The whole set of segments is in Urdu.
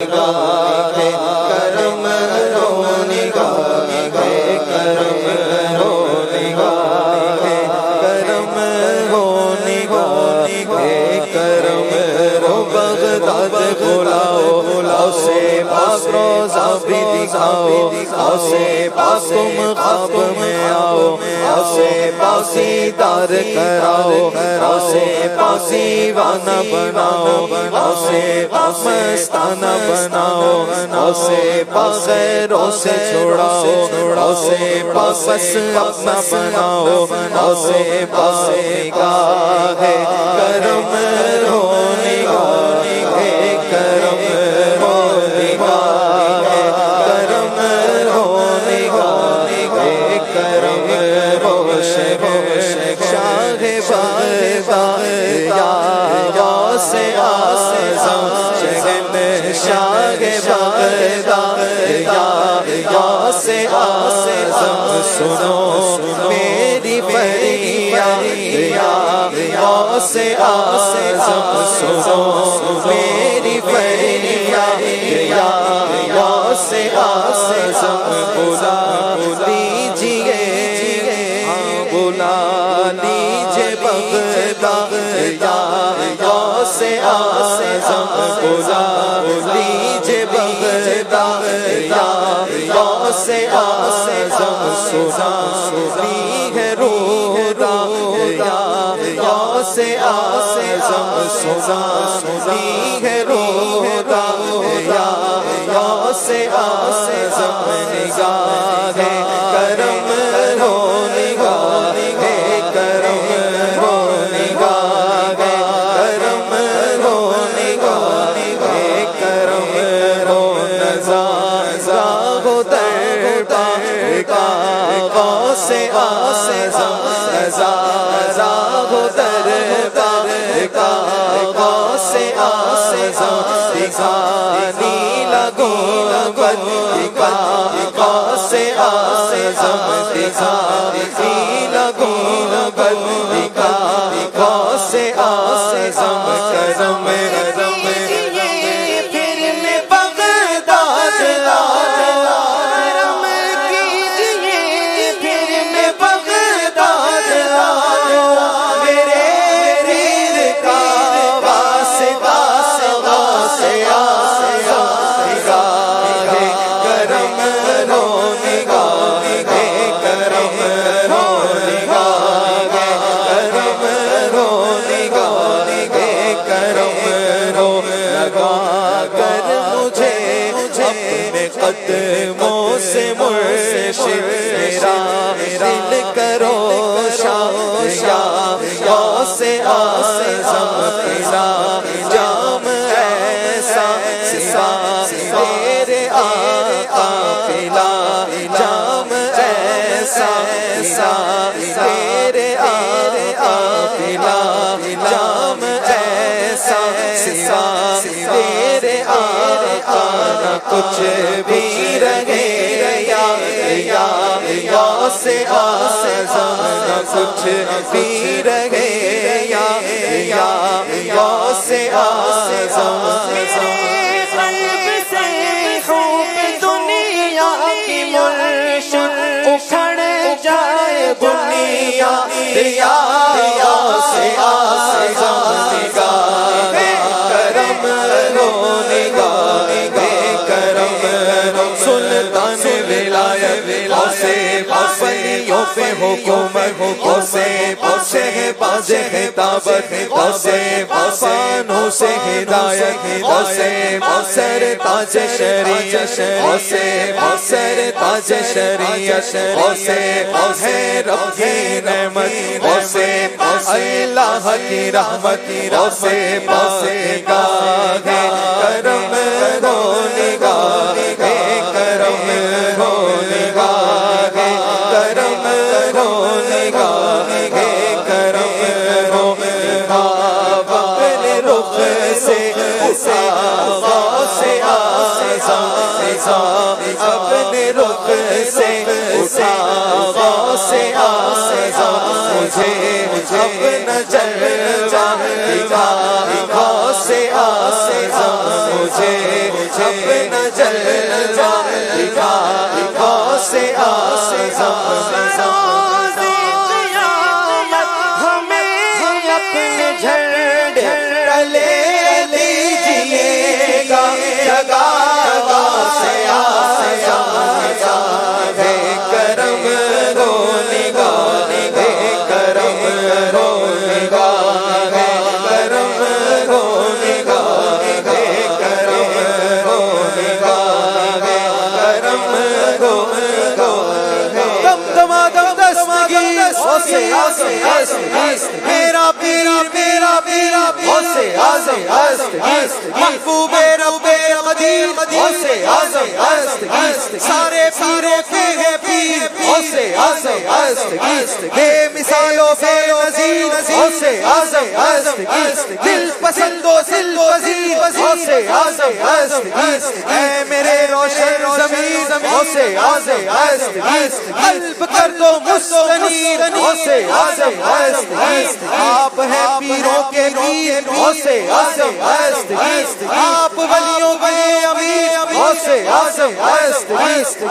کرم رو نگاہ کرم رو نگاہ کرم رو نگاہ کرم رو بغداد بلاؤ اسے پاک روزہ بھی دکھاؤ اسے پاک تم خواب میں آؤ اسے پاسی دار کراؤ اسے پاسی وانا بناؤ اسے مستانہ بناؤ اسے پاک غیروں سے چھوڑاؤ اسے پاس اپنا بناؤ اسے پاس نگاہ کرم رو نگاہ کرم رو نگاہ کرم رو نگاہ کرم رو شاہ بغداد یا غوث اعظم شاہ بغداد یا غوث اعظم سنو میری فریاد یا غوث اعظم سنو میری فریاد یا غوث اعظم بلا لیجیے بلا لیجیے بغداد یا غوث اعظم بلا لیجیے بغداد یا غوث اعظم سنی ہے روح یا غوث اعظم سنی ہے روح یا غوث اعظم نگاہ کرم رو نگاہ کرم رو نگاہ کرم رو نگاہ کرم رو نظارہ ہو دربار کا غوث اعظم نظارہ ہو دربار کا غوث اعظم دکھانی لگو بد کا غوث اعظم دکھانی لگو بد کا غوث اعظم کرم قدموں سے مرشد میرا دل کرو یا غوث اعظم پلا جام ایسا سوا تیرے آقا پلا جام ایسا سوا تیرے آقا پلا جام ایسا سوا تیرے آقا نہ کچھ بھی رہے یا غوث اعظم نہ کچھ بھی رہے یا غوث اعظم قلب سے خوب دنیا کی مرشد اکھڑ جائے دنیا یا غوث اعظم نگاہ کرم رو نگاہ کرم رو سلطان ولایت اسے پسیوں پہ حکومت اسے پسے باز خطابت اسے پسانوں سے ہدایت اسے پسر تاج شریعت اسے پسر تاج شریعت اسے پسے رب کی نعمت اسے اللہ کی رحمت اسے پسے گاہ کرم رو نگاہ کرم رو نگاہ کرم رو نگاہ کرم رو نگاہ اپنے رخ سے غوث اعظم اپنے رخ سے غوث اعظم مجھے اپنا جلوہ دکھا غوث اعظم مجھے اپنا جلوہ دکھا غوث اعظم روزے قیامت ہمیں اپنے جھنڈے تلے لیجئے گا جگہ غوث اعظم ہے کرم رو نگاہ ہے کرم رو نگاہ ہے کرم رو نگاہ ہے کرم رو نگاہ ہے کرم رو نگاہ ہے دم دما دم دستگی میرا پیرا پیرا پیرا غوث اعظم محبوب رب قدیر غوث اعظم سارے پیروں کے ہے پیر غوث اعظم بے مثالوں بے نظیر غوث اعظم دل پسند و دل پذیر غوث اعظم اے میرے روشن ضمیر غوث اعظم قلب کر دو مستنیر غوث اعظم آپ ہیں پیروں کے پیر غوث اعظم آپ ولیوں کے امیر غوث اعظم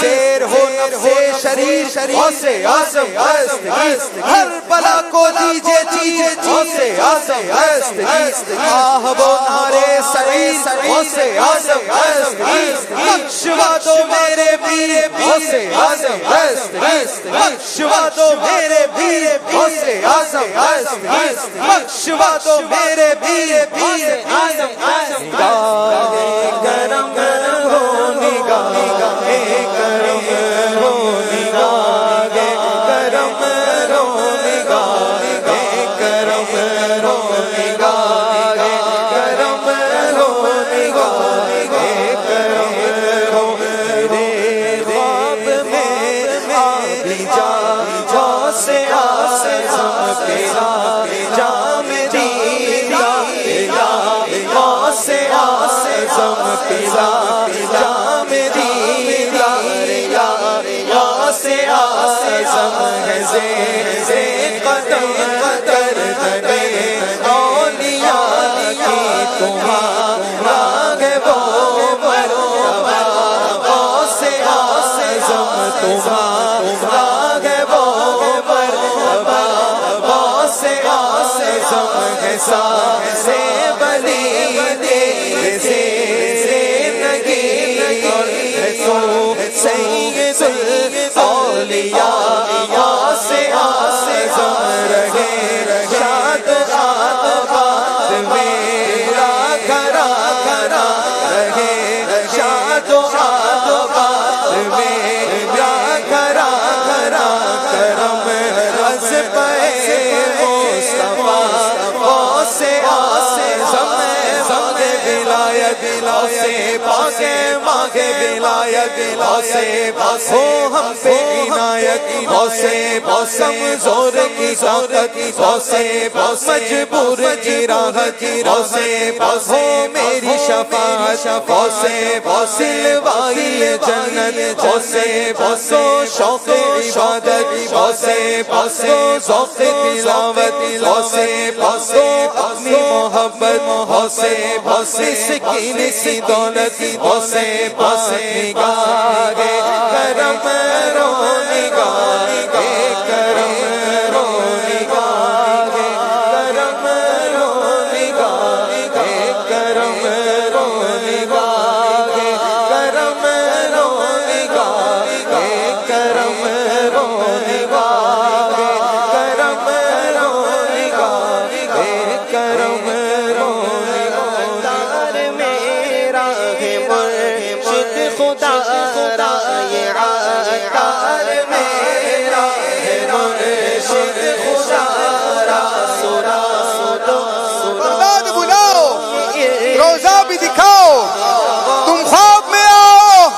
شیر ہو نفس شریف غوث اعظم ہر بلا کو دیجئے چیز غوث اعظم آہ وہ نعرے سعید غوث اعظم بخشوا دو میرے پیر غوث اعظم بخشوا دو میرے پیر غوث اعظم بخشوا دو میرے پیر نگاہ کرم ہو نگاہ کرم ہو نگاہ کرم ہو نگاہ کرم ہو نگاہ کرم ہو نگاہ کرم ہو میرے خواب میں آ بھی جا غوث اعظم تیرا جام دیا غوث اعظم تیرا جام دیا غوث اعظم ہے زیر قدم کر دے اولیاء کی تمہارا ہے وہ مرتبہ غوث اعظم تمہارا ہے وہ مرتبہ غوث اعظم ہے سے بلی سے نگی سو سید الاولیاء غوث اعظم رہے شاد آباد میرا گھرا گھرا رہے شاد آباد میرا گھرا گھرا کرم رس پہ مصطفیٰ غوث اعظم مانگے ولایت غوث پاک مانگے ولایت غوث ہو ہم پہ عنایت غوث کمزور کی طاقت غوث مجبور کی راحت غوث ہو میری شفاعت غوث دلوائی جنت غوث شوق عبادت غوث ذوق تلاوت غوث اپنی محبت غوث مسکین سی دولت غوث نگاہ کرم رو نگاہ کرم رو نگاہ کرم رو نگاہ کرم رو نگاہ کرم رو نگاہ کرم رو نگاہ کرم رو نگاہ کرم رو نگاہ میرا ہے مرشد خدا را یہ عطار میرا ہے مرشد خدا را سنا بغداد بلاؤ روزہ بھی دکھاؤ تم خواب میں آؤ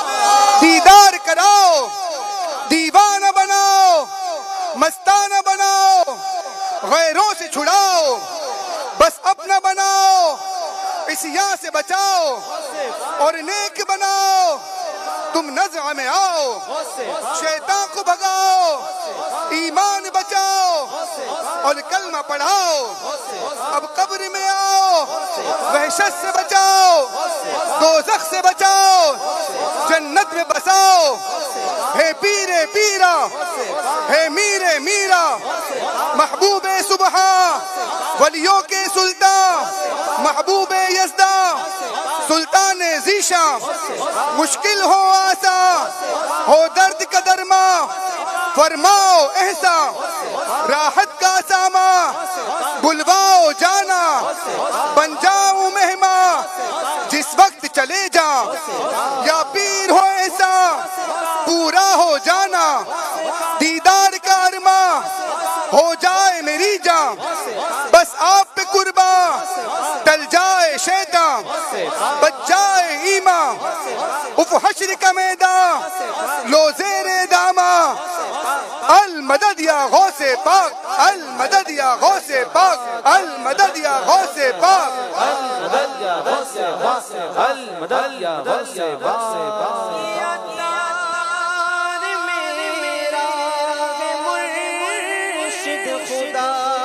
دیدار کراؤ دیوانہ بناؤ مستانہ بناؤ غیروں سے چھڑاؤ بس اپنا بناؤ عصیاں سے بچاؤ اور نیک بناؤ تم نزع میں آؤ، شیطان کو بھگاؤ، ایمان بچاؤ اور کلمہ پڑھاؤ۔ اب قبر میں آؤ، وحشت سے بچاؤ، دوزخ سے بچاؤ، جنت میں بساؤ۔ ہے پیر پیرا، ہے میر میرا، محبوب سبحان، ولیوں کے سلطان، محبوب یزداں، سلطان ذیشان۔ مشکل ہو آسان، ہو درد کا درمان، فرماؤ احسان، راحت کا سامان، بلواؤ جانا، بن جاؤں مہمان، جس وقت چلے جا، یا پیر ہو ایسا، پورا ہو جانا، دیدار کا ارمان، ہو جائے میری جان، بس آپ پہ قربان، ٹل جائے شیطان، بچ جائے ایمان، اف حشر کا میدان، لو زیر دامان، المدد یا غوث پاک، المدد یا غوث پاک، المدد یا غوث پاک، المدد یا غوث پاک، المدد یا غوث پاک۔ میرا مرشد خدا